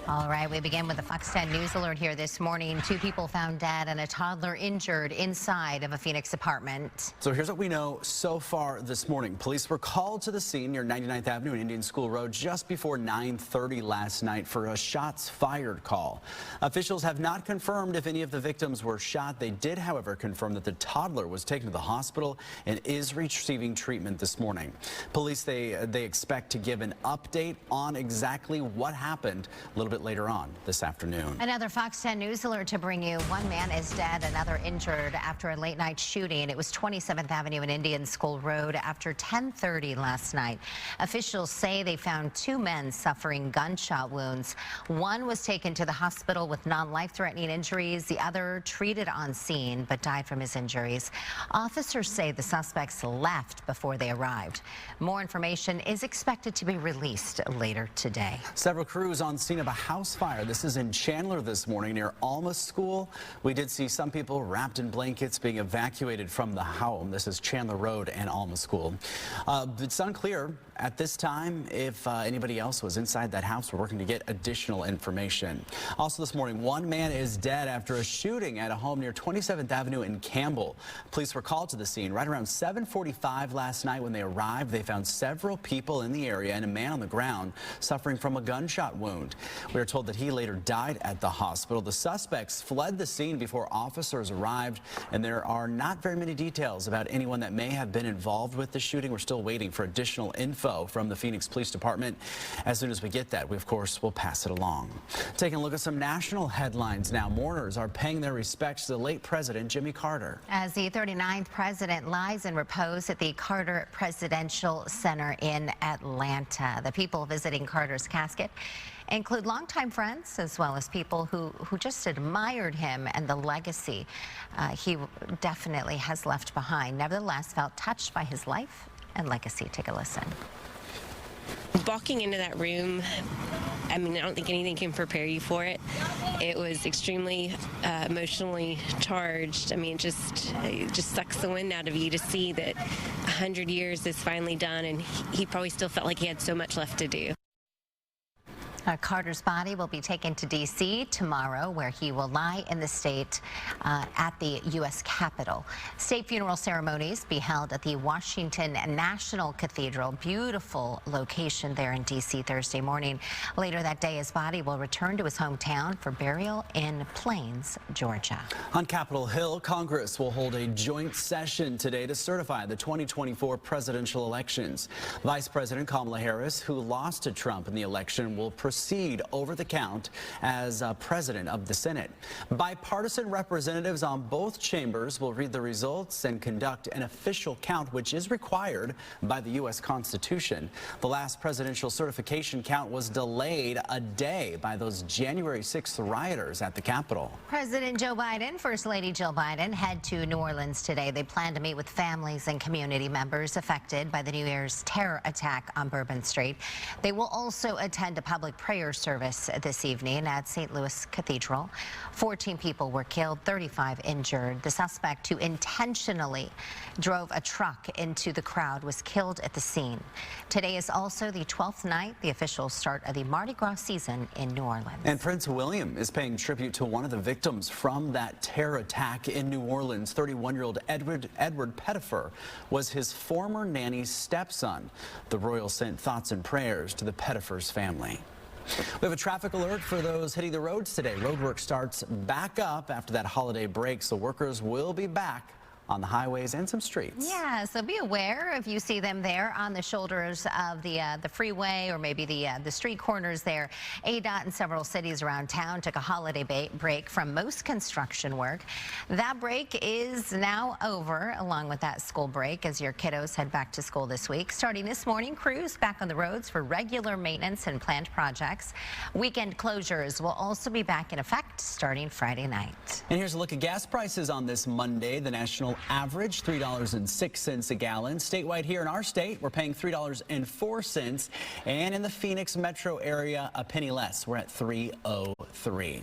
All right, we begin with the Fox 10 News alert here this morning. 2 people found dead and a toddler injured inside of a Phoenix apartment. So here's what we know so far this morning. Police were called to the scene near 99th Avenue and Indian School Road just before 9:30 last night for a shots fired call. Officials have not confirmed if any of the victims were shot. They did, however, confirm that the toddler was taken to the hospital and is receiving treatment this morning. Police, they expect to give an update on exactly what happened a little bit later on this afternoon. Another Fox 10 News alert to bring you. 1 man is dead, another injured after a late night shooting. It was 27th Avenue and Indian School Road after 10:30 last night. Officials say they found 2 men suffering gunshot wounds. One was taken to the hospital with non-life-threatening injuries. The other treated on scene but died from his injuries. Officers say the suspects left before they arrived. More information is expected to be released later today. Several crews on scene of a house fire. This is in Chandler this morning near Alma School. We did see some people wrapped in blankets being evacuated from the home. This is Chandler Road and Alma School. It's unclear at this time if anybody else was inside that house. We're working to get additional information. Also this morning, 1 man is dead after a shooting at a home near 27th Avenue in Campbell. Police were called to the scene right around 7:45 last night. When they arrived, they found several people in the area and a man on the ground suffering from a gunshot wound. We are told that he later died at the hospital. The suspects fled the scene before officers arrived, and there are not very many details about anyone that may have been involved with the shooting. We're still waiting for additional info from the Phoenix Police Department. As soon as we get that, we of course will pass it along. Taking a look at some national headlines now. Mourners are paying their respects to the late President Jimmy Carter. As the 39th president lies in repose at the Carter Presidential Center in Atlanta. The people visiting Carter's casket include longtime friends as well as people who just admired him and the legacy he definitely has left behind. Nevertheless, felt touched by his life and legacy. Take a listen. Walking into that room, I mean, I don't think anything can prepare you for it. It was extremely emotionally charged. I mean, it just sucks the wind out of you to see that 100 years is finally done, and he probably still felt like he had so much left to do. Carter's body will be taken to D.C. tomorrow, where he will lie in the state at the U.S. Capitol. State funeral ceremonies be held at the Washington National Cathedral. Beautiful location there in D.C. Thursday morning. Later that day, his body will return to his hometown for burial in Plains, Georgia. On Capitol Hill, Congress will hold a joint session today to certify the 2024 presidential elections. Vice President Kamala Harris, who lost to Trump in the election, will proceed over the count as president of the Senate. Bipartisan representatives on both chambers will read the results and conduct an official count, which is required by the U.S. Constitution. The last presidential certification count was delayed a day by those January 6th rioters at the Capitol. President Joe Biden, First Lady Jill Biden head to New Orleans today. They plan to meet with families and community members affected by the New Year's terror attack on Bourbon Street. They will also attend a public prayer service this evening at St. Louis Cathedral. 14 people were killed, 35 injured. The suspect who intentionally drove a truck into the crowd was killed at the scene. Today is also the 12th night, the official start of the Mardi Gras season in New Orleans. And Prince William is paying tribute to one of the victims from that terror attack in New Orleans. 31-year-old Edward Pettifer was his former nanny's stepson. The royal sent thoughts and prayers to the Pettifer's family. We have a traffic alert for those hitting the roads today. Roadwork starts back up after that holiday break, so workers will be back on the highways and some streets. Yeah, so be aware if you see them there on the shoulders of the freeway or maybe the street corners there. ADOT in several cities around town took a holiday break from most construction work. That break is now over, along with that school break, as your kiddos head back to school this week. Starting this morning, crews back on the roads for regular maintenance and planned projects. Weekend closures will also be back in effect starting Friday night. And here's a look at gas prices on this Monday. The national average $3.06 a gallon. Statewide here in our state, we're paying $3.04, and in the Phoenix metro area, a penny less. We're at $3.03.